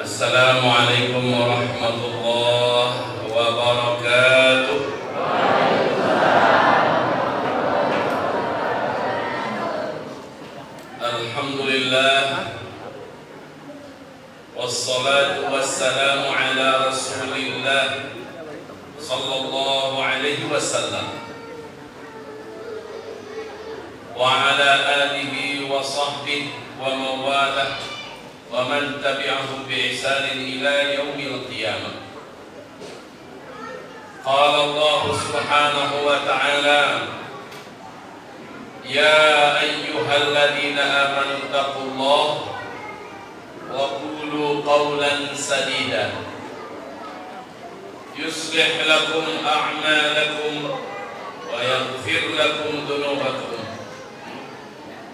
Assalamualaikum warahmatullahi wabarakatuh. Alhamdulillah, wassalatu wassalamu ala rasulillah sallallahu alaihi wasallam wa ala alihi wa sahbihi wa mawalah wa man tabi'ahum bi ihsanin ila yaumil qiyamah. Qala Allah subhanahu wa ta'ala, ya ayyuhalladzina amanu taqullaha wa qulu qawlan sadida yuslih lakum a'malakum wa yaghfir lakum dhunubakum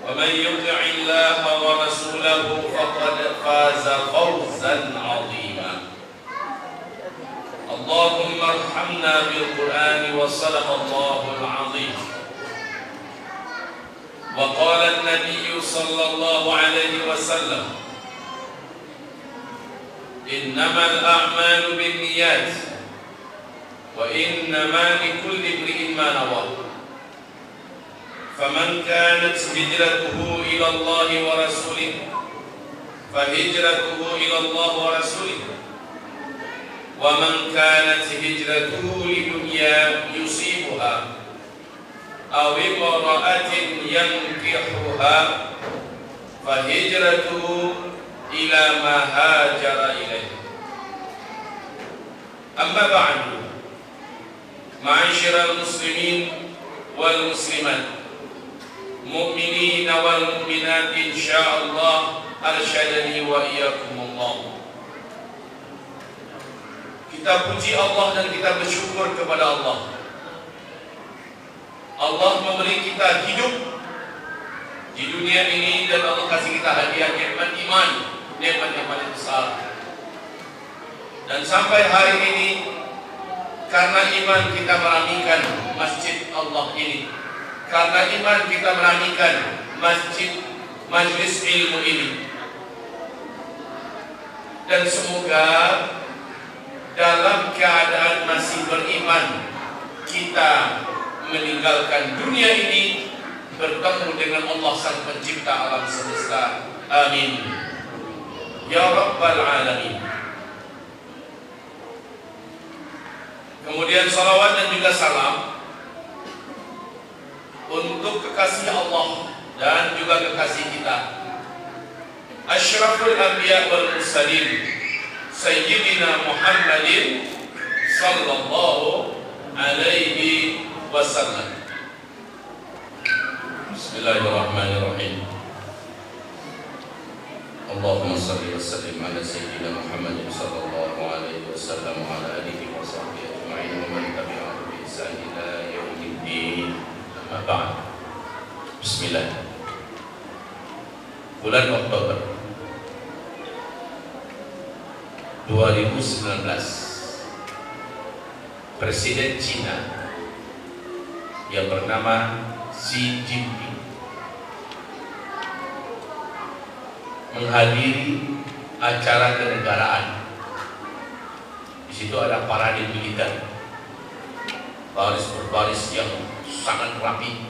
wa man yuti' Allaha wa rasulahu faqad faza fawzan 'azima. Allahumma arhamna bil Qur'ani wa sadaqallahul 'azim. Wa qala an-nabiy sallallahu alaihi wasallam, innamal a'malu binniyat wa innama likulli imri'in ma nawa. Faman kanat hijratuhu ila Allah wa rasulih fahijratuhu ila Allah wa rasulih, wa man kanat hijratuhu lidunya yusibuha aw imra'atin yankihuha fahijratuhu ila ma hajara ilaih. Amma ba'du, ma'asyiral muslimin wal muslimat, mu'minin wal mu'minat, insyaallah arsyadani wa iyyakumullah. Kita puji Allah dan kita bersyukur kepada Allah. Allah memberi kita hidup di dunia ini dan Allah kasih kita hadiah nikmat iman, nikmat yang paling besar. Dan sampai hari ini karena iman kita merapikan masjid Allah ini, karena iman kita merapikan masjid majlis ilmu ini. Dan semoga dalam keadaan masih beriman kita meninggalkan dunia ini bertemu dengan Allah sang pencipta alam semesta. Amin ya rabbal alamin. Kemudian salawat dan juga salam untuk kekasih Allah dan juga kekasih kita, asyraful anbiya wal mursalin, sayyidina Muhammadin sallallahu alaihi wasallam. Bismillahirrahmanirrahim. Allahumma salli wa sallim ala sayyidina Muhammadin sallallahu alaihi wasallam wa ala alihi wa sahbihi ajma'in wa man tabi'ahum bi ihsan ila yaumiddin. Amma ba'd. Bismillah. Bulan Oktober 2019, Presiden Cina yang bernama Xi Jinping menghadiri acara kenegaraan. Di situ ada parade militer, baris berbaris yang sangat rapi,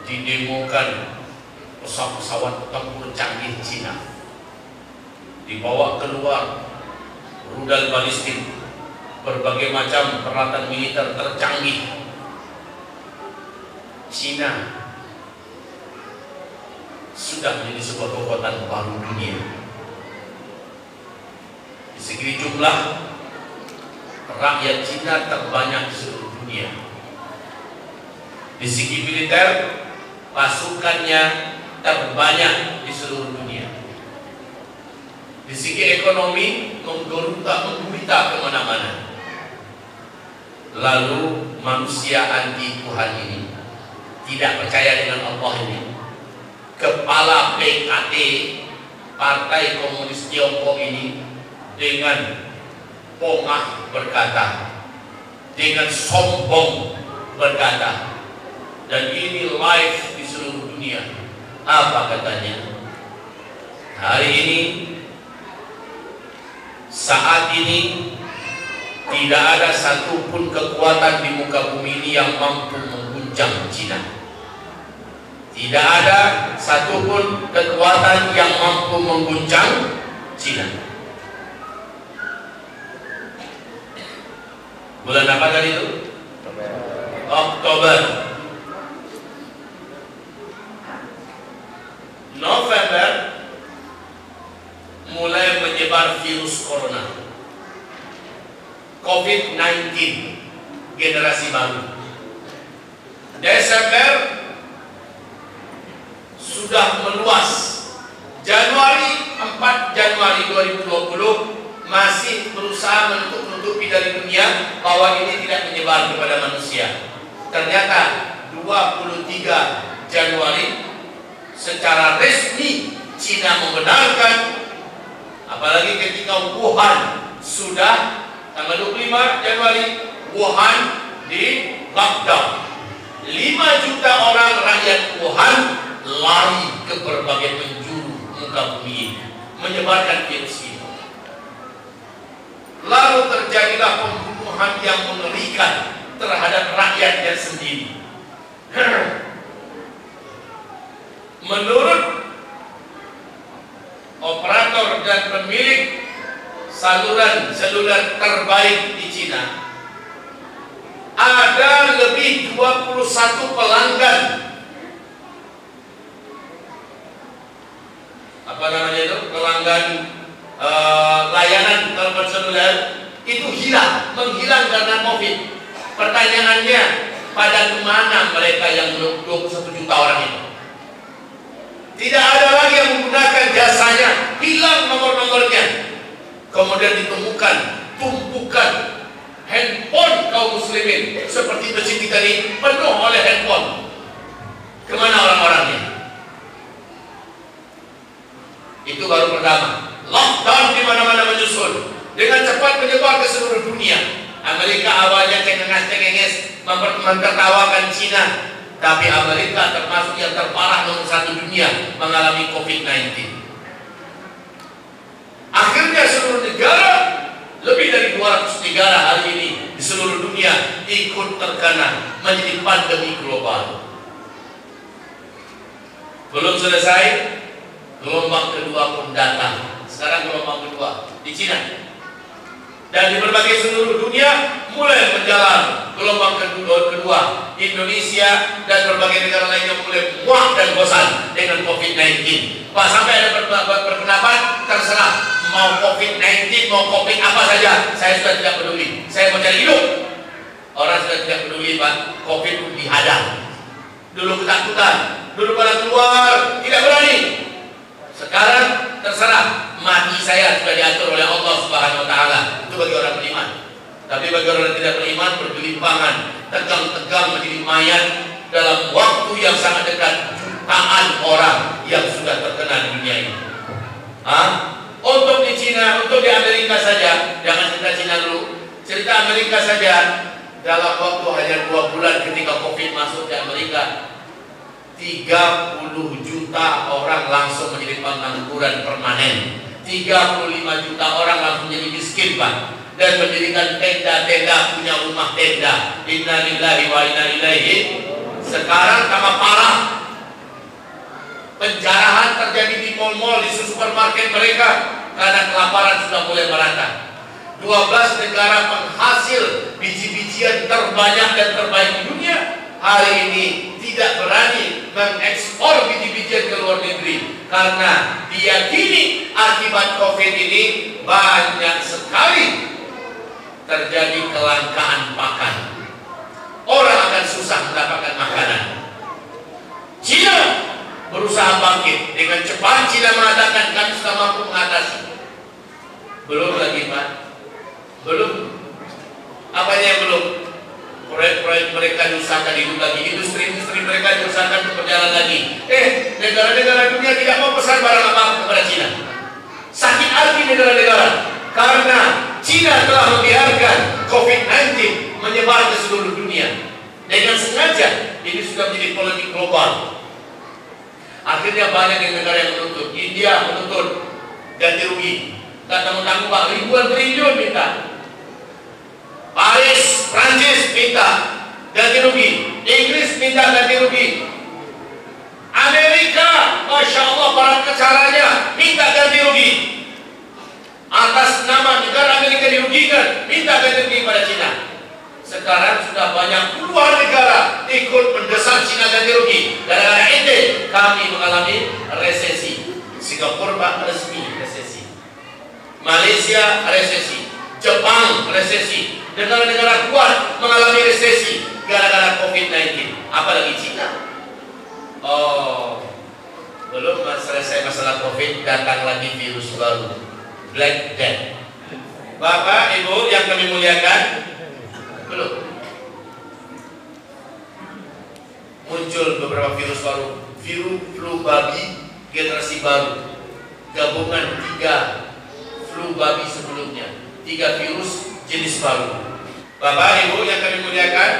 didemokan pesawat-pesawat tempur canggih Cina, dibawa keluar rudal balistik, berbagai macam peralatan militer tercanggih. Cina sudah menjadi sebuah kekuatan baru dunia. Di segi jumlah, rakyat Cina terbanyak di seluruh dunia. Di segi militer, pasukannya terbanyak di seluruh dunia. Di segi ekonomi, menggurita kemana-mana. Lalu manusia anti Tuhan ini, tidak percaya dengan Allah ini, kepala PKT, Partai Komunis Tiongkok ini, dengan pongah berkata, dengan sombong berkata, dan ini live di seluruh dunia. Apa katanya? Hari ini saat ini tidak ada satupun kekuatan di muka bumi ini yang mampu mengguncang Cina. Tidak ada satupun kekuatan yang mampu mengguncang Cina. Bulan apa tadi itu? Oktober. November mulai menyebar virus corona, COVID-19 generasi baru. Desember sudah meluas. Januari 4 Januari 2020 masih berusaha menutupi dari dunia bahwa ini tidak menyebar kepada manusia. Ternyata 23 Januari secara resmi Cina membenarkan, apalagi ketika Wuhan sudah tanggal 25 Januari Wuhan di lockdown. 5 juta orang rakyat Wuhan lari ke berbagai penjuru muka bumi menyebarkan virus ini. Lalu terjadilah pembunuhan yang mengerikan terhadap rakyatnya sendiri. Menurut operator dan pemilik saluran seluler terbaik di Cina, ada lebih 21 pelanggan pelanggan layanan telepon seluler itu menghilang karena COVID. Pertanyaannya, pada kemana mereka yang 21 juta orang itu? Tidak ada lagi yang menggunakan jasanya, hilang nomor-nomornya. Kemudian ditemukan tumpukan handphone kaum muslimin seperti masjid kita ini penuh oleh handphone. Kemana orang-orangnya? Itu baru pertama. Lockdown di mana-mana menyusul dengan cepat menyebar ke seluruh dunia. Amerika awalnya cengenges mentertawakan Cina, tapi Amerika termasuk yang terparah nomor 1 dunia mengalami COVID-19. Akhirnya seluruh negara, lebih dari 200 negara hari ini di seluruh dunia ikut terkena menjadi pandemi global. Belum selesai, gelombang kedua pun datang. Sekarang gelombang kedua di Cina. Dan di berbagai seluruh dunia mulai berjalan gelombang kedua. Indonesia dan berbagai negara lainnya mulai muak dan bosan dengan COVID-19. Pak, sampai ada berpendapat, terserah mau COVID-19, mau COVID apa saja, saya sudah tidak peduli. Saya mau cari hidup. Orang sudah tidak peduli, Pak. COVID pun dihadang. Dulu ketakutan, dulu pada keluar, tidak berani. Sekarang terserah, mati saya sudah diatur oleh Allah Subhanahu wa taala. Itu bagi orang beriman. Tapi bagi orang yang tidak beriman, bergelimpangan, tegang-tegang menjadi mayat dalam waktu yang sangat dekat. Jutaan orang yang sudah terkena di dunia ini. Untuk di Cina, untuk di Amerika saja, jangan cerita Cina dulu, cerita Amerika saja. Dalam waktu hanya 2 bulan ketika COVID masuk di Amerika, 30 juta orang langsung menjadi pengangguran permanen. 35 juta orang langsung menjadi miskin, Pak. Dan mendirikan tenda-tenda, punya rumah tenda. Inna lillahi wa inna ilaihi. Sekarang tambah parah. Penjarahan terjadi di mal-mal, di supermarket mereka karena kelaparan sudah mulai merata. 12 negara penghasil biji-bijian terbanyak dan terbaik di dunia hari ini tidak berani mengekspor biji-bijian ke luar negeri karena diyakini akibat COVID ini banyak sekali terjadi kelangkaan pakan. Orang akan susah mendapatkan makanan. Cina berusaha bangkit dengan cepat. Cina mengatakan kami sudah mampu mengatasi. Belum lagi, Pak. Belum. Apanya yang belum? Proyek-proyek mereka diusahakan hidup lagi, industri-industri mereka diusahakan untuk berjalan lagi. Negara-negara dunia tidak mau pesan barang apa-apa kepada Cina. Sakit hati negara-negara karena Cina telah membiarkan COVID-19 menyebar ke seluruh dunia. Dengan sengaja ini sudah menjadi polemik global. Akhirnya banyak negara yang menuntut. India menuntut ganti rugi. Tak tanggung-tanggung Pak, ribuan triliun minta. Paris, Prancis minta ganti rugi, Inggris minta ganti rugi, Amerika, Masya Allah para caranya minta ganti rugi atas nama negara Amerika dirugikan, minta ganti rugi pada Cina. Sekarang sudah banyak puluhan negara ikut mendesak Cina ganti rugi. Gara-gara itu kami mengalami resesi. Singapura Pak resmi resesi, Malaysia resesi, Jepang resesi, negara-negara kuat mengalami resesi gara-gara COVID-19. Apalagi Cina. Oh, belum selesai masalah COVID, datang lagi virus baru, Black Death. Bapak, Ibu yang kami muliakan, belum muncul beberapa virus baru, virus flu babi generasi baru, gabungan 3 flu babi sebelumnya, 3 virus jenis baru. Bapak Ibu yang kami muliakan,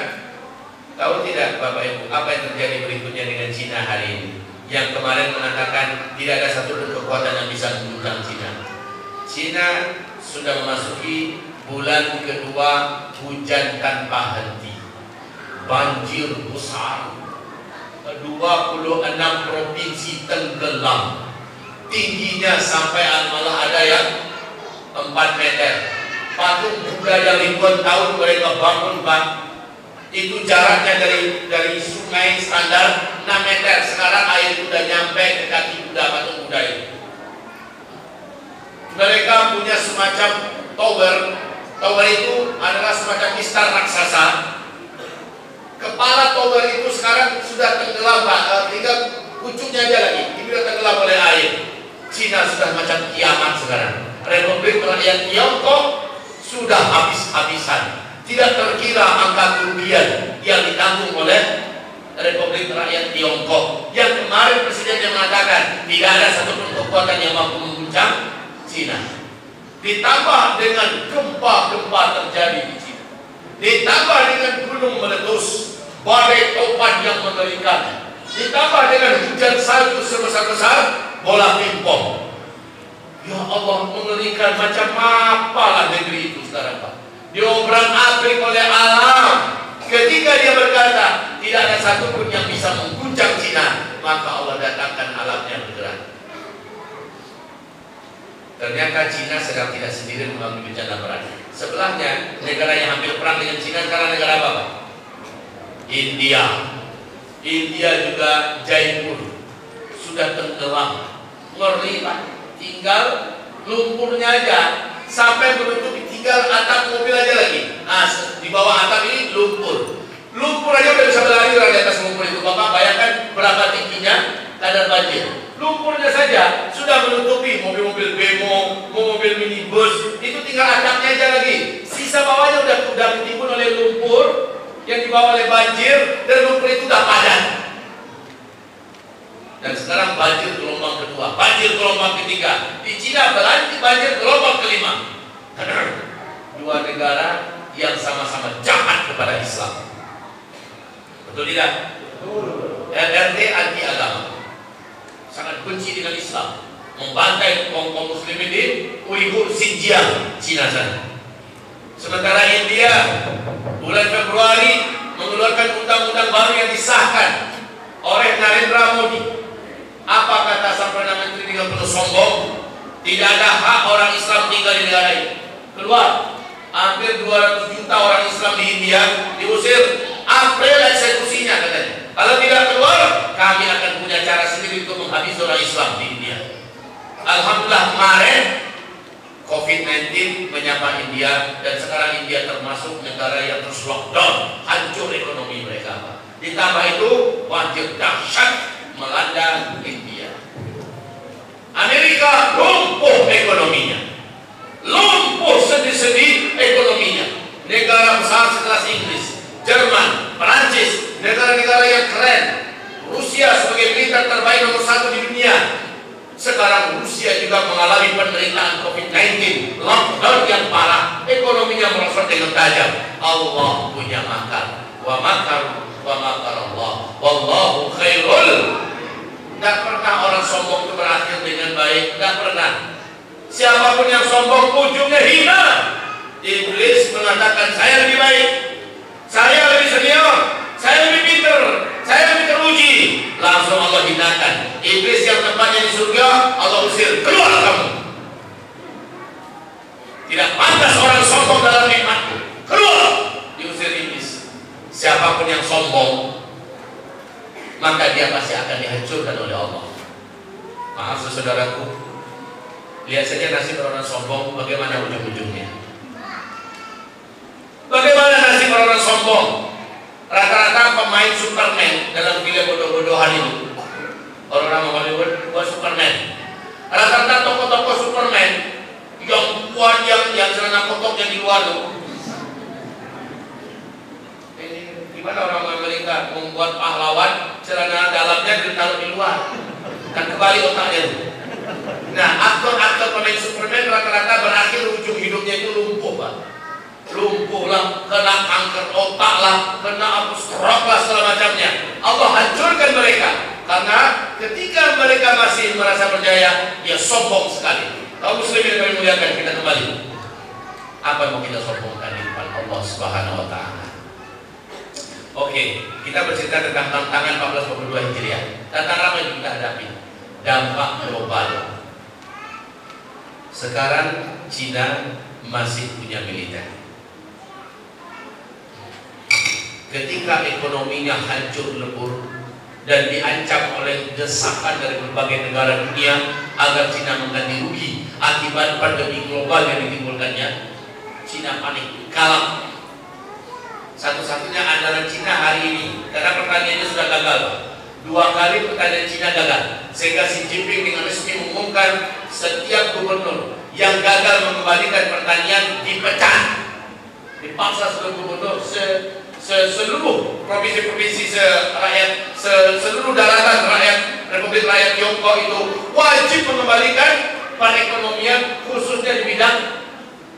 tahu tidak Bapak Ibu apa yang terjadi berikutnya dengan Cina hari ini? Yang kemarin mengatakan tidak ada satu kekuatan yang bisa mengguncang Cina. Cina sudah memasuki bulan kedua hujan tanpa henti, banjir besar, 26 provinsi tenggelam, tingginya sampai malah ada yang 4 meter. Patung Buddha yang ribuan tahun mereka bangun Pak, itu jaraknya dari sungai standar 6 meter. Sekarang air sudah nyampe ke kaki Buddha, patung Buddha itu. Mereka punya semacam tower. Tower itu adalah semacam istar raksasa. Kepala tower itu sekarang sudah tenggelam Pak, tinggal pucuknya aja lagi, ini sudah tenggelam oleh air. Cina sudah macam kiamat sekarang. Republik Rakyat Tiongkok sudah habis-habisan. Tidak terkira angka kerugian yang ditanggung oleh Republik Rakyat Tiongkok. Yang kemarin Presiden yang mengatakan tidak ada satupun kekuatan yang mampu mengguncang Cina. Ditambah dengan gempa-gempa terjadi di Cina, ditambah dengan gunung meletus, badai topan yang mengerikan, ditambah dengan hujan salju sebesar-besar bola pingpong. Ya Allah, mengerikan. Macam apalah negeri itu sekarang Pak, diobrak-abrik oleh alam. Ketika dia berkata tidak ada satupun yang bisa mengguncang Cina, maka Allah datangkan alam yang bergerak. Ternyata Cina sedang tidak sendiri mengalami bencana berat. Sebelahnya negara yang hampir perang dengan Cina sekarang negara apa Pak? India. India juga Jaipur sudah tenggelam, ngeri Pak. Tinggal lumpurnya aja sampai menutupi, tinggal atap mobil aja lagi. Nah, di bawah atap ini lumpur. Lumpur aja udah bisa berlari di atas lumpur itu. Bapak bayangkan berapa tingginya kadar banjir. Lumpurnya saja sudah menutupi mobil-mobil bemo, mobil minibus. Itu tinggal atapnya aja lagi. Sisa bawahnya udah ditimbun oleh lumpur yang dibawa oleh banjir, dan lumpur itu udah padat. Dan sekarang banjir gelombang kedua, banjir gelombang ketiga. Di Cina berlanjut banjir gelombang kelima. Dua negara yang sama-sama jahat kepada Islam. Betul tidak? RRT anti agama, sangat benci dengan Islam, membantai kaum muslimin di Uighur, Xinjiang, Cina sana. Sementara India bulan Februari mengeluarkan undang-undang baru yang disahkan oleh Narendra Modi. Apa kata sang Perdana Menteri dengan penuh sombong? Tidak ada hak orang Islam tinggal di negara ini. Keluar. Hampir 200 juta orang Islam di India diusir. April eksekusinya katanya. Kalau tidak keluar, kami akan punya cara sendiri untuk menghabisi orang Islam di India. Alhamdulillah kemarin COVID-19 menyapa India, dan sekarang India termasuk negara yang terus lockdown, hancur ekonomi mereka. Ditambah itu banjir dahsyat melanda India. Amerika lumpuh ekonominya, lumpuh sedih-sedih ekonominya. Negara besar sekelas Inggris, Jerman, Perancis, negara-negara yang keren, Rusia sebagai militer terbaik nomor 1 di dunia. Sekarang Rusia juga mengalami penderitaan COVID-19, lockdown yang parah, ekonominya merosot dengan tajam. Allah punya makar, wa makar Allah, wallahu khairul. Tidak pernah orang sombong itu berakhir dengan baik, tidak pernah. Siapa siapapun yang sombong ujungnya hina. Iblis mengatakan saya lebih baik, saya lebih senior, saya lebih pintar, saya lebih teruji. Langsung Allah hinakan. Iblis yang tempatnya di surga, Allah usir, keluar kamu. Tidak pantas orang sombong dalam nikmatku, keluar. Diusir iblis. Siapapun yang sombong, maka dia pasti akan dihancurkan oleh Allah. Maaf saudaraku, lihat saja nasib orang sombong bagaimana ujung-ujungnya. Bagaimana nasib orang sombong? Rata-rata pemain Superman dalam film bodoh-bodohan itu, orang-orang Hollywood buat Superman. Rata-rata tokoh-tokoh Superman yang kuat, yang celana kotoknya di luar tuh. Gimana orang Amerika membuat pahlawan celana dalamnya ditaruh di luar? Kan kembali otaknya tuh. Nah, aktor-aktor pemain Superman rata-rata berakhir ujung hidupnya itu lumpuh, Pak. Lumpuh lah, kena kanker otak lah, kena stroke lah, segala macamnya. Allah hancurkan mereka karena ketika mereka masih merasa berjaya, dia sombong sekali. Kaum muslimin yang kami muliakan, kita kembali. Apa yang mau kita sombongkan di depan Allah Subhanahu wa Ta'ala? Oke, kita bercerita tentang tantangan 1442 Hijriah. Tantangan apa yang kita hadapi? Dampak global. Sekarang Cina masih punya militer. Ketika ekonominya hancur lebur dan diancam oleh desakan dari berbagai negara dunia agar Cina mengganti rugi akibat pandemi global yang ditimbulkannya, Cina panik, kalah. Satu-satunya andalan Cina hari ini, karena pertaniannya sudah gagal, 2 kali pertanian Cina gagal, sehingga Xi Jinping dengan resmi mengumumkan setiap gubernur yang gagal mengembalikan pertanian dipecat. Dipaksa seluruh gubernur seluruh provinsi-provinsi seluruh daratan rakyat Republik Rakyat Tiongkok itu wajib mengembalikan perekonomian, khususnya di bidang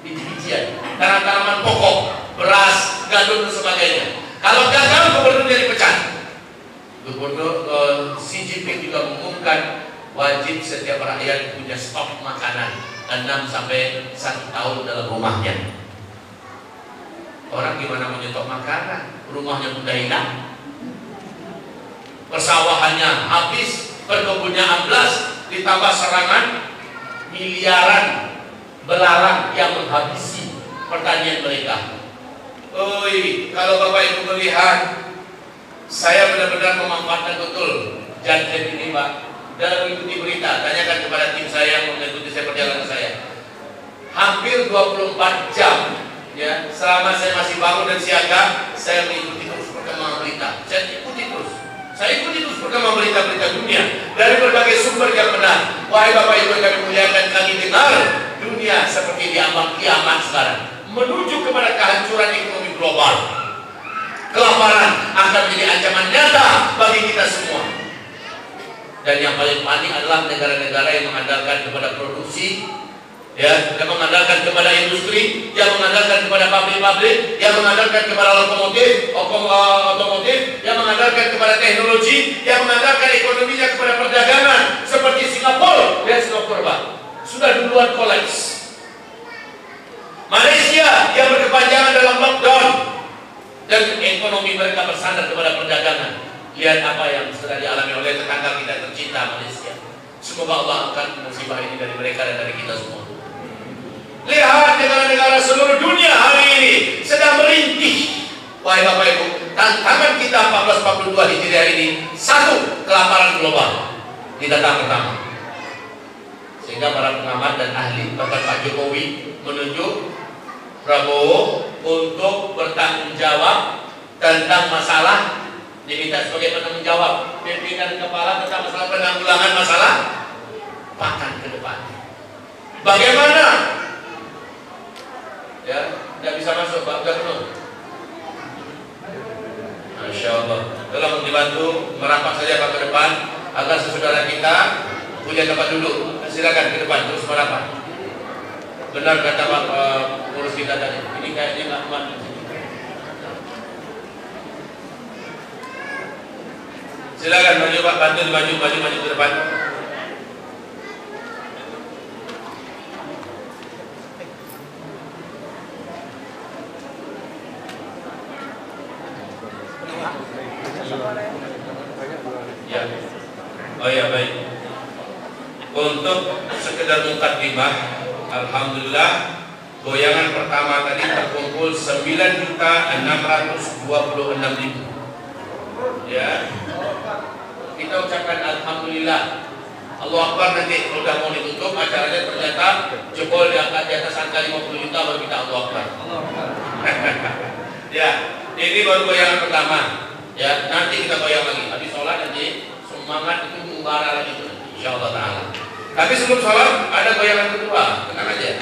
biji-bijian, tanaman pokok, beras, gandum dan sebagainya. Kalau gagal, gubernurnya dipecat. Gubernur Xi Jinping juga mengumumkan wajib setiap rakyat punya stok makanan 6 sampai 1 tahun dalam rumahnya. Orang gimana mau nyetok makanan? Rumahnya udah hilang, persawahannya habis, perkebunnya amblas, ditambah serangan miliaran belalang yang menghabisi pertanian mereka. Oi, kalau Bapak Ibu melihat, saya benar-benar memanfaatkan betul janjian ini, Pak. Dalam mengikuti berita, tanyakan kepada tim saya yang mengikuti saya perjalanan saya. Hampir 24 jam. Ya, selama saya masih bangun dan siaga, saya mengikuti terus perkembangan berita. Saya ikuti terus perkembangan berita-berita dunia dari berbagai sumber yang benar. Wahai Bapak Ibu yang kami muliakan, kami dengar dunia seperti diambang kiamat sekarang, menuju kepada kehancuran ekonomi global. Kelaparan akan menjadi ancaman nyata bagi kita semua. Dan yang paling panik adalah negara-negara yang mengandalkan kepada produksi, ya, yang mengandalkan kepada industri, yang mengandalkan kepada pabrik-pabrik, yang mengandalkan kepada otomotif, yang mengandalkan kepada teknologi, yang mengandalkan ekonominya kepada perdagangan, seperti Singapura. Lihat Singapura, Pak, sudah duluan kolaps. Malaysia yang berkepanjangan dalam lockdown dan ekonomi mereka bersandar kepada perdagangan. Lihat apa yang sedang dialami oleh tetangga kita tercinta Malaysia. Semoga Allah angkat musibah ini dari mereka dan dari kita semua. Lihat negara-negara seluruh dunia hari ini sedang merintih. Wahai Bapak Ibu, tantangan kita 1442 Hijriah ini, 1, kelaparan global. Ini data pertama. Sehingga para pengamat dan ahli, bahkan Pak Jokowi menunjuk Prabowo untuk bertanggung jawab tentang masalah, diminta sebagai penanggung jawab pimpinan kepala tentang masalah penanggulangan masalah pakan ke depan. Bagaimana? Ya, tidak bisa masuk, Pak, sudah penuh. Masya Allah. Tolong dibantu merapat saja Pak ke depan agar saudara kita punya tempat duduk. Silakan ke depan terus merapat. Benar kata Pak urus kita tadi. Ini kayaknya nggak kuat. Silakan maju Pak, bantu maju ke depan. Ya. Oh ya, baik. Untuk sekedar mukadimah, alhamdulillah goyangan pertama tadi terkumpul 9.626.000. Ya. Kita ucapkan alhamdulillah. Allah Akbar. Nanti kalau udah mau ditutup acaranya ternyata jebol diangkat di atas angka 50 juta, baru kita Allah Akbar. Ya, ini baru goyangan pertama. Ya, nanti kita goyang lagi. Habis sholat nanti semangat itu membara lagi tuh, insyaallah taala. Tapi sebelum sholat ada goyangan kedua, tenang aja.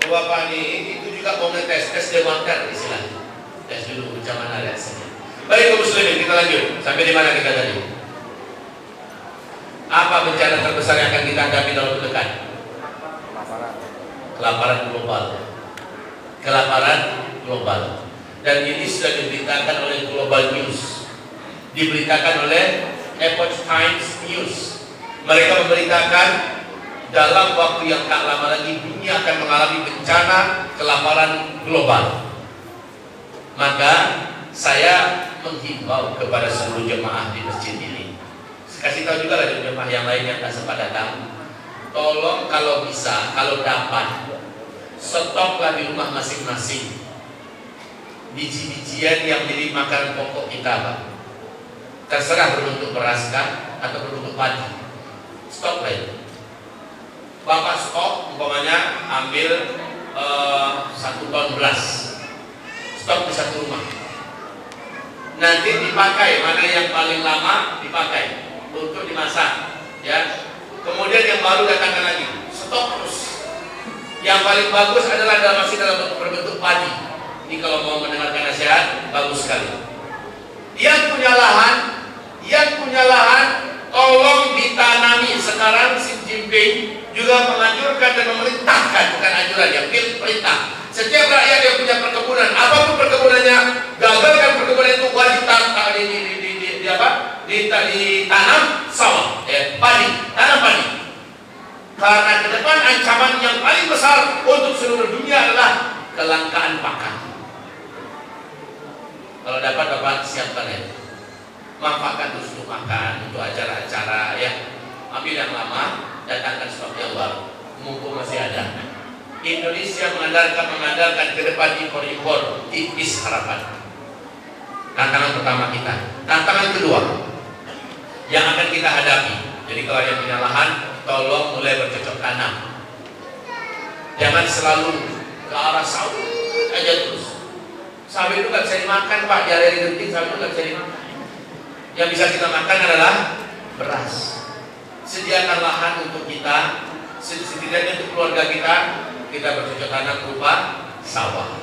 Bapak ini itu juga mau ngetes, tes dewaker istilahnya. Tes dulu bagaimana reaksinya. Baik kaum muslimin, kita lanjut. Sampai di mana kita tadi? Apa bencana terbesar yang akan kita hadapi dalam waktu dekat? Kelaparan global. Kelaparan global. Dan ini sudah diberitakan oleh Global News, diberitakan oleh Epoch Times News. Mereka memberitakan dalam waktu yang tak lama lagi dunia akan mengalami bencana kelaparan global. Maka saya menghimbau kepada seluruh jemaah di masjid ini, kasih tahu juga lah jemaah yang lain yang tak sempat datang, tolong kalau bisa, kalau dapat, stoklah di rumah masing-masing biji-bijian yang menjadi makanan pokok kita, Pak. Terserah berbentuk beras kah atau berbentuk padi, stoklah itu. Bapak stok, umpamanya ambil 1 ton beras, stok di satu rumah. Nanti dipakai, mana yang paling lama dipakai untuk dimasak, ya. Kemudian yang baru datangkan lagi, stok terus. Yang paling bagus adalah masih dalam berbentuk padi. Ini kalau mau mendengarkan nasihat, bagus sekali. Yang punya lahan, tolong ditanami. Sekarang Xi Jinping juga menganjurkan dan memerintahkan, bukan anjuran, ya, perintah. Setiap rakyat yang punya perkebunan, apapun perkebunannya, gagalkan perkebunan itu wajib ditanam sawah, ya, padi, tanam padi. Karena ke depan ancaman yang paling besar untuk seluruh dunia adalah kelangkaan pakan. Kalau dapat Bapak siapkan ya, manfaatkan untuk makan, untuk acara-acara, ya. Ambil yang lama, datangkan stok yang baru, mumpung masih ada. Indonesia mengandalkan ke depan impor tipis harapan. Tantangan pertama kita. Tantangan kedua yang akan kita hadapi. Jadi kalau yang punya lahan, tolong mulai bercocok tanam. Jangan selalu ke arah sawit aja terus. Sawit itu nggak bisa dimakan, Pak. Jari genting sawit itu nggak bisa dimakan. Yang bisa kita makan adalah beras. Sediakan lahan untuk kita, setidaknya untuk keluarga kita bercocok tanam berupa sawah.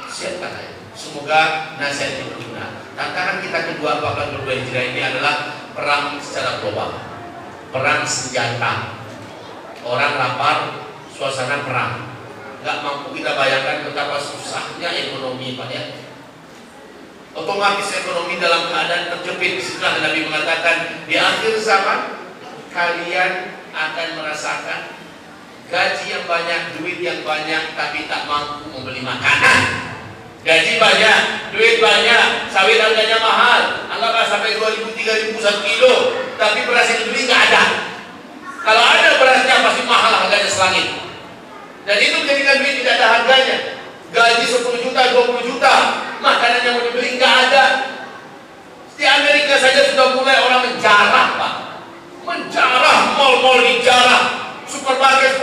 Siapkan aja. Semoga nasihat ini berguna. Tantangan kita kedua 1422 Hijriah ini adalah perang secara global, perang senjata. Orang lapar, suasana perang. Gak mampu kita bayangkan betapa susahnya ekonomi, Pak, ya. Otomatis ekonomi dalam keadaan terjepit. Setelah Nabi mengatakan di akhir zaman kalian akan merasakan gaji yang banyak, duit yang banyak, tapi tak mampu membeli makanan. Gaji banyak, duit banyak, sawit harganya mahal, anggaplah sampai 2.000, 3.000 1 kilo, tapi beras yang dibeli nggak ada. Kalau ada berasnya pasti mahal harganya selangit. Dan itu menjadikan duit tidak ada harganya. Gaji 10 juta, 20 juta, makanan yang mau dibeli nggak ada. Di Amerika saja sudah mulai orang menjarah, Pak. Menjarah, mal-mal dijarah, supermarket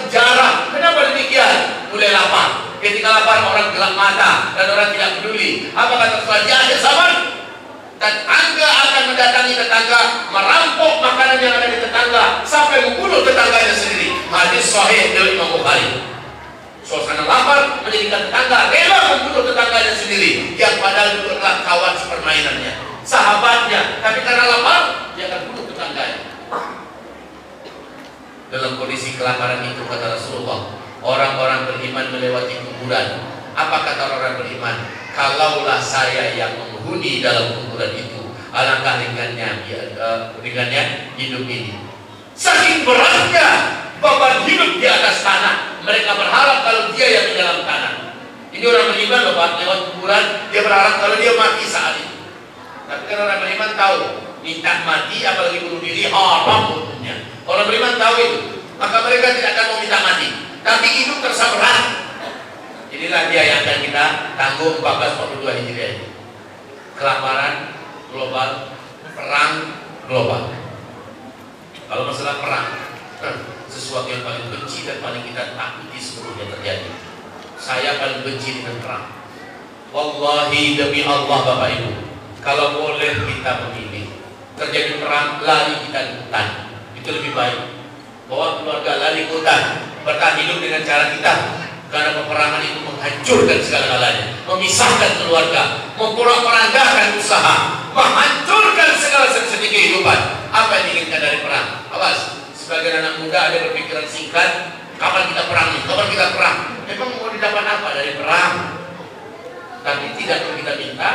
dijarah. Kenapa demikian? Mulai lapar. Ketika lapar orang gelap mata dan orang tidak peduli. Apa kata Rasulullah di akhir zaman? Tetangga akan mendatangi tetangga, merampok makanan yang ada di tetangga sampai membunuh tetangganya sendiri. Hadis sahih dari Imam Bukhari. Suasana lapar menjadikan tetangga rela membunuh tetangganya sendiri, yang padahal itu adalah kawan sepermainannya, sahabatnya, tapi karena lapar dia akan bunuh tetangganya. Dalam kondisi kelaparan itu kata Rasulullah, orang-orang beriman melewati kuburan. Apa kata orang beriman? Kalaulah saya yang menghuni dalam kuburan itu, alangkah ringannya hidup ini. Saking beratnya beban hidup di atas tanah, mereka berharap kalau dia yang di dalam tanah. Ini orang beriman, Bapak, lewat kuburan, dia berharap kalau dia mati saat itu. Karena orang beriman tahu minta mati apalagi bunuh diri haram hukumnya. Orang beriman tahu itu, maka mereka tidak akan mau minta mati, tapi hidup tersabar. Inilah dia yang akan kita tanggung 1442 Hijriah ini. Kelaparan global, perang global. Kalau masalah perang, sesuatu yang paling benci dan paling kita takuti seluruhnya terjadi. Saya paling benci dengan perang. Wallahi demi Allah Bapak Ibu, kalau boleh kita memilih terjadi perang, lari kita di hutan, itu lebih baik. Bawa keluarga lari ke hutan, bertahan hidup dengan cara kita. Karena peperangan itu menghancurkan segala-galanya, memisahkan keluarga, memporak-porandakan usaha, menghancurkan segala sendi kehidupan. Apa yang diinginkan dari perang? Awas, sebagian anak muda ada berpikiran singkat, kapan kita perang nih? Kapan kita perang? Memang mau didapat apa dari perang? Tapi tidak perlu kita minta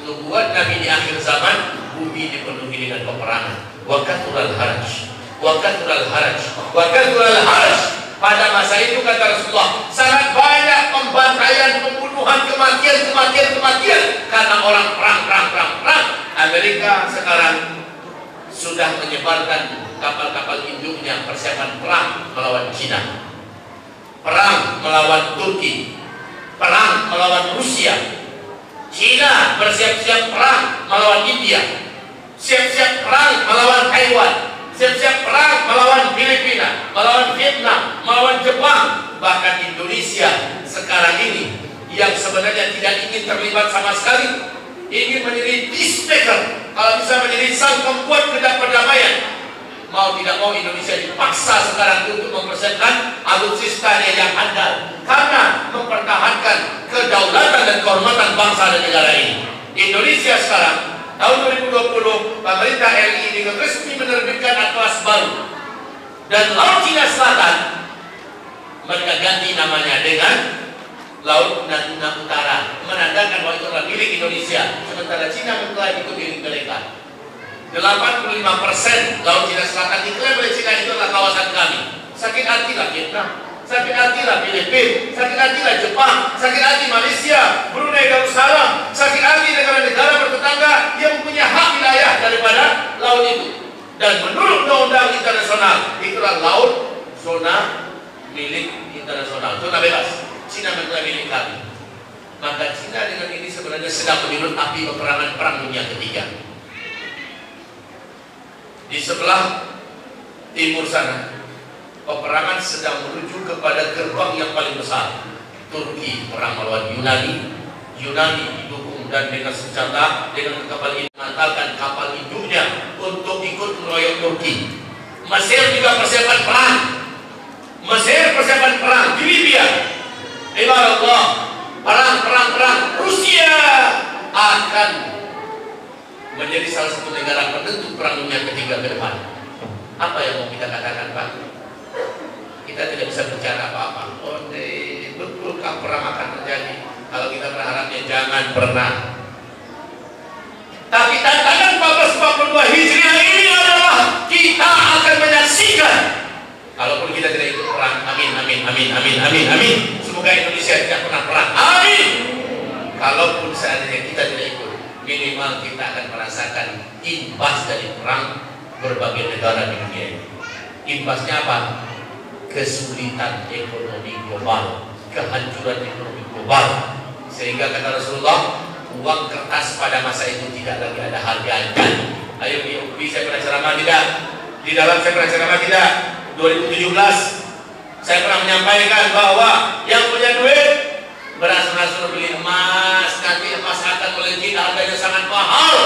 nubuat Nabi di akhir zaman, bumi dipenuhi dengan peperangan. Wa kathural haraj, wa kathural haraj, wa kathural haraj. Pada masa itu kata Rasulullah, sangat banyak pembantaian, pembunuhan, kematian karena orang perang. Amerika sekarang sudah menyebarkan kapal-kapal induknya persiapan perang melawan Cina, perang melawan Turki, perang melawan Rusia. Cina bersiap-siap perang melawan India, siap-siap perang melawan Taiwan, siap-siap perang melawan Filipina, melawan Vietnam, melawan Jepang. Bahkan Indonesia sekarang ini yang sebenarnya tidak ingin terlibat sama sekali, ingin menjadi peacemaker, kalau bisa menjadi sang pembuat perdamaian. Mau tidak mau Indonesia dipaksa sekarang untuk mempersiapkan alutsistanya yang handal karena mempertahankan kedaulatan dan kehormatan bangsa dan negara ini. Indonesia sekarang tahun 2020, pemerintah RI dengan resmi menerbitkan atlas baru, dan Laut Cina Selatan mereka ganti namanya dengan Laut Natuna Utara, menandakan bahwa itu adalah milik Indonesia, sementara Cina mengklaim itu milik mereka. 85% Laut Cina Selatan diklaim oleh Cina itu adalah kawasan kami. Sakit hatilah Vietnam, sakit hatilah Filipina, sakit hatilah Jepang, sakit hati Malaysia, Brunei Darussalam, sakit hati negara-negara bertetangga yang punya hak wilayah daripada laut itu. Dan menurut undang-undang internasional, itulah laut zona milik internasional, zona bebas. Cina mengklaim milik kami. Maka Cina dengan ini sebenarnya sedang menyulut api peperangan perang dunia ketiga. Di sebelah timur sana, peperangan sedang menuju kepada gerbang yang paling besar. Turki perang melawan Yunani, Yunani didukung dan dengan senjata, dengan kapal ini mengantarkan kapal induknya untuk ikut meroyok Turki. Mesir juga persiapan perang. Mesir persiapan perang di Libya. Ibaratullah, perang. Rusia akan menjadi salah satu negara penentu perang dunia ketiga ke depan. Apa yang mau kita katakan, Pak? Kita tidak bisa bicara apa-apa. Oh, betulkah perang akan terjadi? Kalau kita berharapnya jangan pernah. Tapi tantangan 1442 Hijriah ini adalah kita akan menyaksikan. Kalaupun kita tidak ikut perang, amin. Semoga Indonesia tidak pernah perang, amin. Kalaupun seandainya kita tidak ikut, minimal kita akan merasakan imbas dari perang berbagai negara di dunia ini. Imbasnya apa? Kesulitan ekonomi global, kehancuran ekonomi global. Sehingga kata Rasulullah, uang kertas pada masa itu tidak lagi ada harganya. Ayo di UPI saya pernah ceramah tidak? Di dalam saya pernah ceramah tidak? 2017 saya pernah menyampaikan bahwa yang punya duit beransur-ansur beli emas, nanti emas akan melejit, harganya sangat mahal.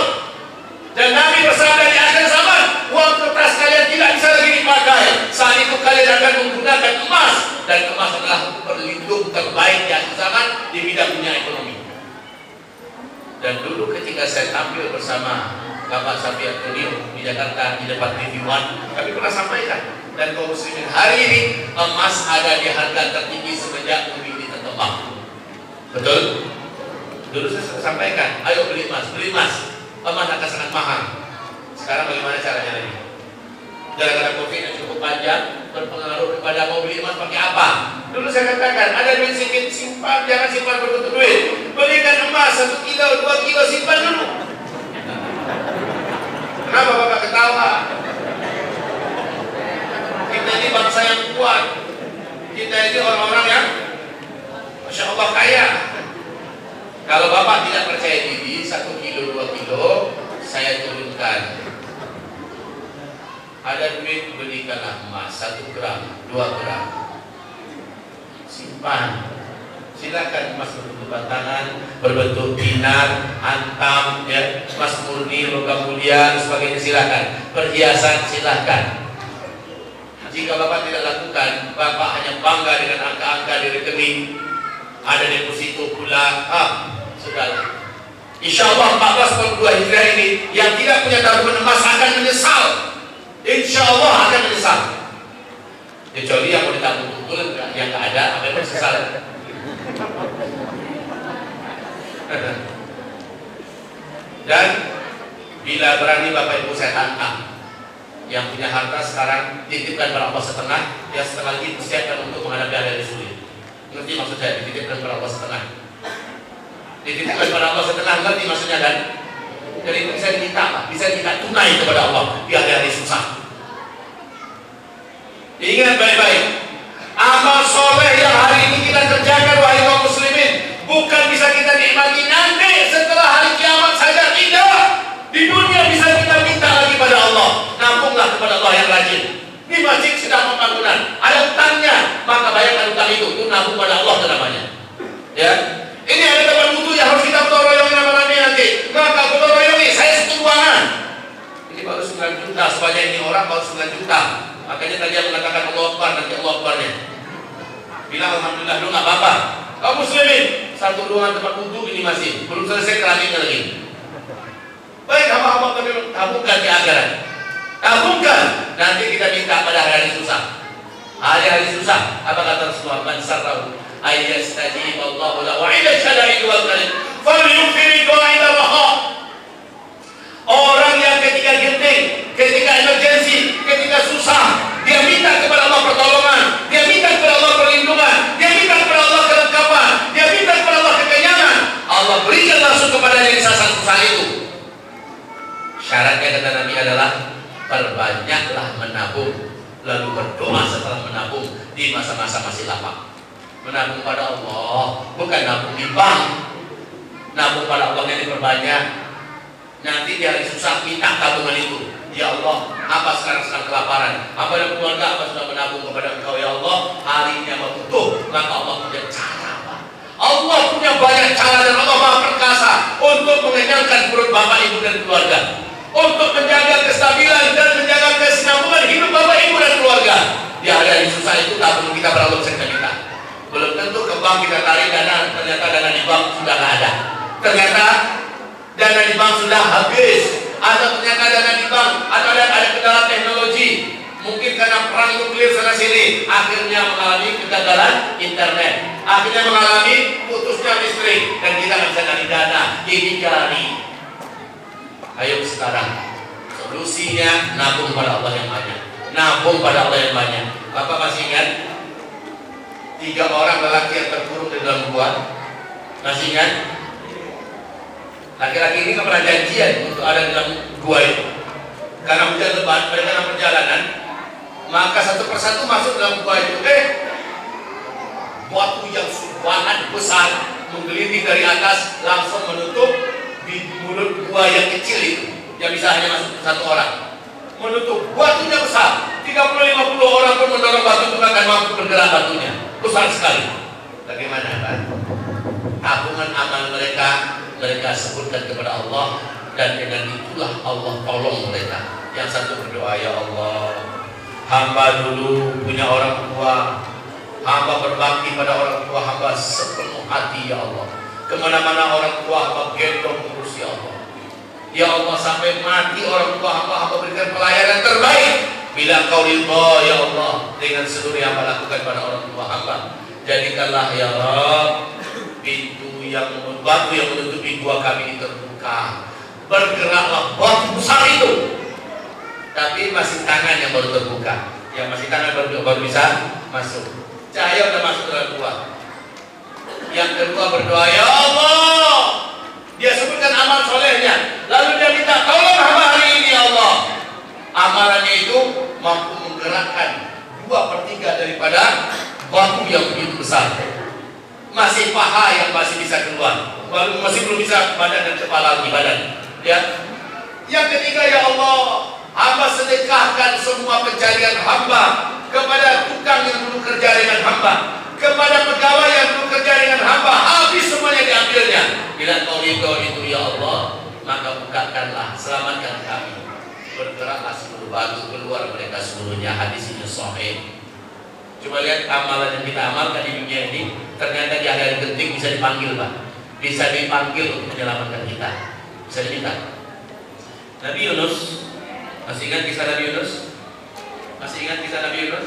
Dan Nabi bersabda di akhir zaman, uang kertas kalian tidak bisa lagi dipakai. Saat itu kalian akan menggunakan emas, dan emas adalah pelindung terbaik di akhir zaman di bidang dunia ekonomi. Dan dulu ketika saya tampil bersama Bapak Safi Antonio di Jakarta di depan TV One, kami pernah sampaikan, dan kaum muslimin hari ini emas ada di harga tertinggi semenjak bumi ini tertembak. Betul? Dulu saya sudah sampaikan, ayo beli emas. Emas akan sangat mahal. Sekarang bagaimana caranya lagi? Gara-gara COVID yang cukup panjang berpengaruh kepada mau beli emas pakai apa? Dulu saya katakan, ada duit sedikit simpan, jangan simpan berbentuk duit. Belikan emas 1 kilo, 2 kilo, simpan dulu. Kenapa Bapak ketawa? Kita ini bangsa yang kuat. Kita ini orang-orang yang Masya Allah kaya. Kalau Bapak tidak percaya diri, 1 kilo, 2 kilo, saya turunkan. Ada duit, belikanlah emas 1 gram, 2 gram. Simpan. Silakan emas berbentuk batangan, berbentuk dinar, antam, ya, emas murni, logam mulia, dan sebagainya silakan. Perhiasan silakan. Jika Bapak tidak lakukan, Bapak hanya bangga dengan angka-angka di rekening, ada deposito pula, sudahlah. Insya Allah 1442 Hijriah ini yang tidak punya tabungan emas akan menyesal. Insya Allah akan menyesal. Kecuali yang mau ditabung betul, yang nggak ada, apa yang menyesal. Dan bila berani Bapak Ibu saya tantang, yang punya harta sekarang titipkan pada Allah setengah, yang setengah lagi persiapkan untuk menghadapi hari sulit. Ngerti maksud saya? Dititipkan pada Allah setengah. Dititipkan pada Allah setengah, ngerti maksudnya kan? Jadi itu bisa diminta, Pak. Bisa kita tunai kepada Allah di hari susah. Ingat baik-baik, amal soleh yang hari ini kita kerjakan wahai kaum muslimin, bukan bisa kita nikmati nanti setelah hari kiamat saja, tidak. Di dunia bisa kita minta lagi pada Allah. Nampunglah kepada Allah yang rajin. Di masjid sedang pembangunan, ada utangnya, maka bayarkan utang itu nabung pada Allah itu namanya. Ya, ini ada tempat wudhu yang harus kita gotong royongi nama-nama nanti, maka gotong royongi. Saya satu ruangan. Ini baru 9 juta, sebanyak ini orang baru 9 juta. Makanya tadi yang mengatakan Allah Akbar, nanti Allah Akbarnya. Bilang alhamdulillah, lu nggak apa-apa. Kaum muslimin, satu ruangan tempat wudhu ini masih belum selesai keramiknya lagi. Baik, hamba-hamba kami tabungkan di akhirat. Tabungkan, nanti kita minta pada hari-hari susah. Hari-hari susah, apa kata Rasulullah? Man sarrahu ayyastajib Allahu lahu wa ila syada'id wal kalim falyukfir du'a'ila raha. Orang yang ketika genting, ketika emergensi, ketika susah, dia minta kepada Allah pertolongan, dia minta kepada Allah perlindungan, dia minta kepada Allah kelengkapan, dia minta kepada Allah kekenyangan. Allah berikan langsung kepadanya di saat susah itu. Syaratnya kata Nabi adalah perbanyaklah menabung, lalu berdoa setelah menabung di masa-masa masih lapang. Menabung pada Allah, bukan nabung di bank. Nabung pada Allah yang diperbanyak. Nanti di hari susah minta tabungan itu. Ya Allah, apa sekarang sedang kelaparan? Apa ada keluarga apa sudah menabung kepada Engkau ya Allah? Hari ini apa butuh? Maka Allah punya cara, Pak. Allah punya banyak cara dan Allah Maha Perkasa untuk mengenyangkan perut Bapak Ibu dan keluarga, untuk menjaga kestabilan dan menjaga kesinambungan hidup Bapak Ibu dan keluarga. Di hari susah itu tabung kita berapa bisa kita minta. Belum tentu ke bank kita tarik dana, ternyata dana di bank sudah nggak ada. Ternyata dana di bank sudah habis, atau ternyata dana di bank atau ada kendala teknologi, mungkin karena perang nuklir sana sini, akhirnya mengalami kegagalan internet, akhirnya mengalami putusnya listrik, dan kita nggak bisa cari dana. Ini cari. Ayo sekarang solusinya nabung pada Allah yang banyak, nabung pada Allah yang banyak. Bapak masih ingat 3 orang lelaki yang terkurung di dalam gua? Masih ingat? Laki-laki ini kan pernah janjian untuk ada di dalam gua itu. Karena hujan lebat, mereka dalam perjalanan, maka satu persatu masuk dalam gua itu. Batu yang sangat besar menggelinding dari atas langsung menutup di mulut gua yang kecil itu, yang bisa hanya masuk satu orang. Menutup, batunya besar, 30-50 orang pun mendorong batu itu akan mampu bergerak batunya, besar sekali. Bagaimana Pak? Tabungan amal mereka sebutkan kepada Allah, dan dengan itulah Allah tolong mereka. Yang satu berdoa, ya Allah, hamba dulu punya orang tua, hamba berbakti pada orang tua hamba sepenuh hati ya Allah. Kemana-mana orang tua hamba gendong terus ya Allah. Ya Allah, sampai mati orang tua hamba berikan pelayanan terbaik. Bila Kau ridha ya Allah dengan seluruh yang hamba lakukan pada orang tua hamba, jadikanlah ya Rabb pintu batu yang menutupi gua kami ini terbuka. Bergeraklah batu besar itu. Tapi masih tangan yang baru terbuka, yang masih tangan baru bisa masuk. Cahaya udah masuk dalam gua. Yang kedua berdoa, ya Allah. Dia sebutkan amal solehnya, lalu dia minta tolong hamba hari ini ya Allah. Amalannya itu mampu menggerakkan 2/3 daripada batu yang begitu besar. Masih paha yang masih bisa keluar, masih belum bisa badan dan kepala di badan. Ya. Yang ketiga, ya Allah, hamba sedekahkan semua pencarian hamba kepada tukang yang dulu kerja dengan hamba, kepada pegawai yang dulu kerja dengan hamba, habis semuanya diambilnya. Bila Kau ridho itu ya Allah, maka bukakanlah, selamatkan kami. Bergeraklah seluruh batu, keluar mereka seluruhnya. Hadis ini sahih. Coba lihat amalan yang kita amalkan di dunia ini, ternyata di hari genting bisa dipanggil, Pak. Bisa dipanggil untuk menyelamatkan kita. Bisa diminta. Nabi Yunus, masih ingat kisah Nabi Yunus? Masih ingat kisah Nabi Yunus?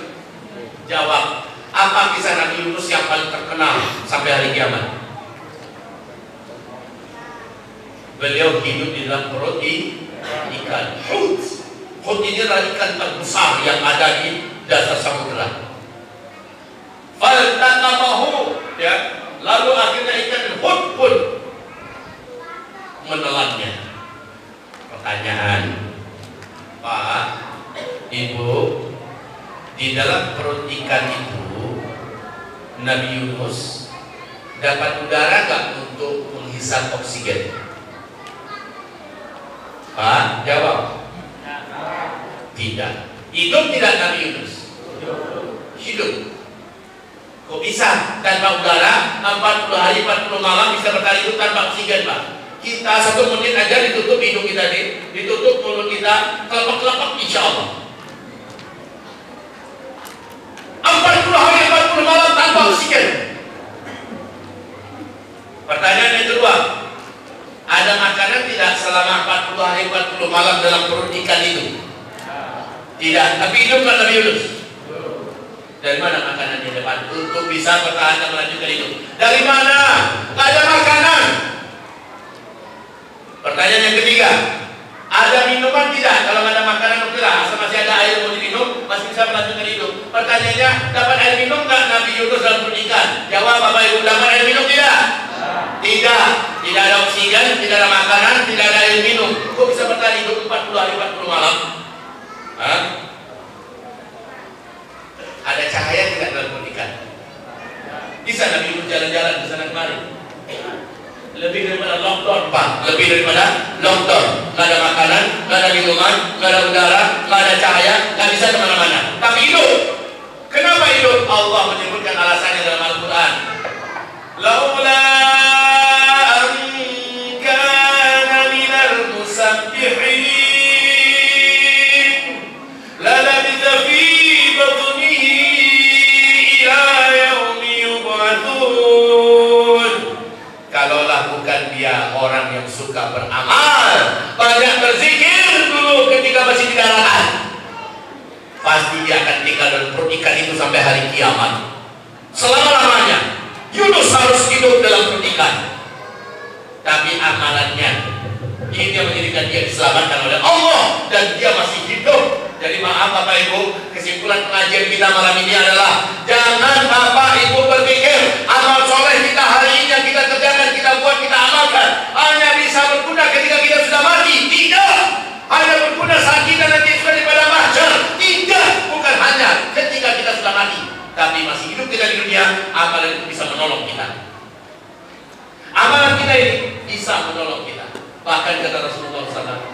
Jawab, apa kisah Nabi Yunus yang paling terkenal sampai hari kiamat? Beliau hidup di dalam perut ikan. Hut ini adalah ikan terbesar yang ada di dasar samudera. Faltaqamahu, ya, lalu akhirnya ikan hut pun menelannya. Pertanyaan, Pak, Ibu, di dalam perut ikan itu Nabi Yunus dapat udara nggak untuk menghisap oksigen? Pak, jawab. Tidak. Hidup tidak Nabi Yunus? Hidup. Kok bisa tanpa udara 40 hari 40 malam bisa bertahan hidup tanpa oksigen, Pak? Kita 1 menit aja ditutup hidung kita nih, ditutup mulut kita, kelepek-kelepek insya Allah. 40 hari 40 malam tanpa oksigen. Pertanyaan yang kedua, ada makanan tidak selama 40 hari 40 malam dalam perut ikan itu? Tidak, tapi hidup kan Nabi Yunus? Dari mana makanan yang dapat untuk bisa bertahan dan melanjutkan hidup? Dari mana? Tidak ada makanan. Pertanyaan yang ketiga, ada minuman tidak? Kalau nggak ada makanan, oke lah, asal masih ada air mau diminum, masih bisa melanjutkan hidup. Pertanyaannya, dapat air minum nggak Nabi Yunus dalam perut ikan? Jawab, Bapak Ibu, dapat air minum tidak? Tidak. Tidak ada oksigen, tidak ada makanan, tidak ada air minum. Kok bisa bertahan hidup 40 hari 40 malam? Hah? Ada cahaya tidak dalam perut ikan? Bisa Nabi Yunus jalan-jalan ke sana kemari? Lebih daripada lockdown, Pak. Lebih daripada lockdown. Nggak ada makanan, nggak ada minuman, nggak ada udara, nggak ada cahaya, nggak bisa kemana-mana. Tapi hidup. Kenapa hidup? Allah menyebutkan alasannya dalam Al-Quran. Laula an kana minal musabbihin lalabitha fi batnihi ila yaumi yub'atsun. Kalaulah bukan dia orang yang suka beramal, banyak berzikir dulu ketika masih di daratan, pasti dia akan tinggal dalam perut ikan itu sampai hari kiamat. Selama-lamanya Yunus harus hidup dalam perut ikan. Tapi amalannya ini yang menjadikan dia diselamatkan oleh Allah dan dia masih hidup. Jadi maaf Bapak Ibu, kesimpulan pengajian kita malam ini adalah jangan Bapak Ibu berpikir amal soleh kita hari ini yang kita kerjakan, kita buat, kita amalkan hanya bisa berguna ketika kita sudah mati. Tidak. Hanya berguna saat kita nanti sudah di padang mahsyar. Tidak. Bukan hanya ketika kita sudah mati, tapi masih hidup kita di dunia, amalan itu bisa menolong kita. Amalan kita ini bisa menolong kita. Bahkan kata Rasulullah SAW,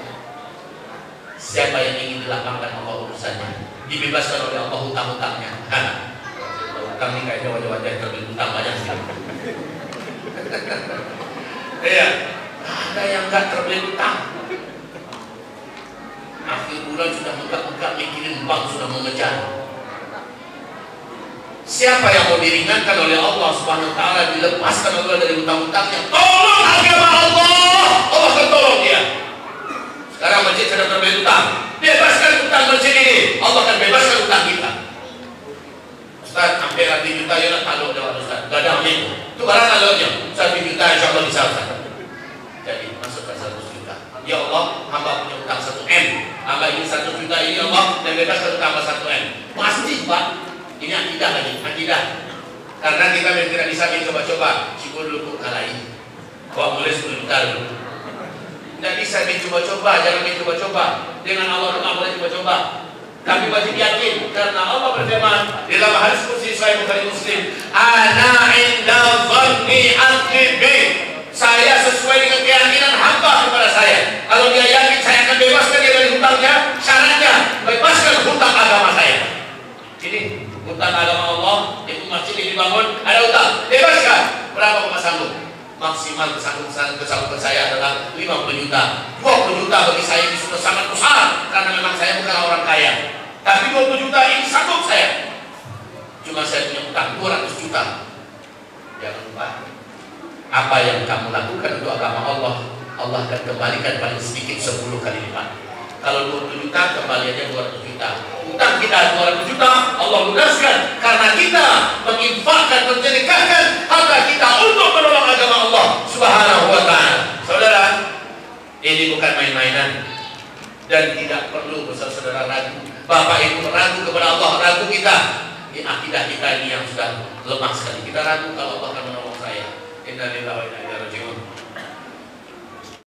siapa yang ingin dilapangkan Allah urusannya, dibebaskan oleh Allah hutang-hutangnya. Hutang ini kayaknya wajah-wajah yang terlalu hutang banyak sih. Iya, ada yang nggak terbeli hutang. Akhir bulan sudah megap-megap mikirin bank sudah mengejar. Siapa yang mau diringankan oleh Allah Subhanahu Wa Taala, dilepaskan Allah dari hutang-hutangnya, tolong agama Allah, Allah akan tolong dia. Sekarang masjid sedang terbeli hutang, bebaskan hutang masjid ini, Allah akan bebaskan hutang kita. Ustaz, hampir 1 juta ya nak tahu jawab Ustaz, gak ada amin. Itu barang alurnya 1 juta insya Allah bisa Ustaz. Jadi masukkan 100 juta. Ya Allah, hamba punya hutang 1 M. Hamba ingin 1 juta ini Allah dan bebaskan hutang 1 M. Pasti Pak, ini akidah lagi, akidah. Karena kita tidak bisa coba-coba. Syukur dulu kalah ini. Kok boleh 10 juta dulu. Tidak bisa mencoba-coba, jangan mencoba-coba. Dengan Allah tidak boleh coba-coba. Tapi wajib yakin karena Allah berfirman di dalam hadis qudsi Sahih Bukhari Muslim, "Ana 'inda dhanni 'abdi bi." Saya sesuai dengan keyakinan hamba kepada saya. Kalau dia yakin saya akan bebaskan dia dari hutangnya, syaratnya bebaskan hutang agama saya. Ini hutang agama Allah, itu masjid yang dibangun, ada hutang, bebaskan. Berapa Bapak sanggup? Maksimal kesanggupan saya adalah 50 juta. 20 juta bagi saya ini sudah sangat besar karena memang saya bukan orang kaya. Tapi 20 juta ini sanggup saya. Cuma saya punya hutang 200 juta. Jangan lupa, apa yang kamu lakukan untuk agama Allah, Allah akan kembalikan paling sedikit 10 kali lipat. Kalau 20 juta, kembaliannya 200 juta. Hutang kita 200 juta, Allah lunaskan karena kita menginfakkan, mensedekahkan harta kita untuk menolong agama Allah Subhanahu wa ta'ala. Saudara, ini bukan main-mainan dan tidak perlu saudara ragu. Bapak Ibu ragu kepada Allah, ragu kita. Ini akidah kita ini yang sudah lemah sekali. Kita ragu kalau Allah akan menolong saya. Inna lillahi wa inna ilaihi raji'un.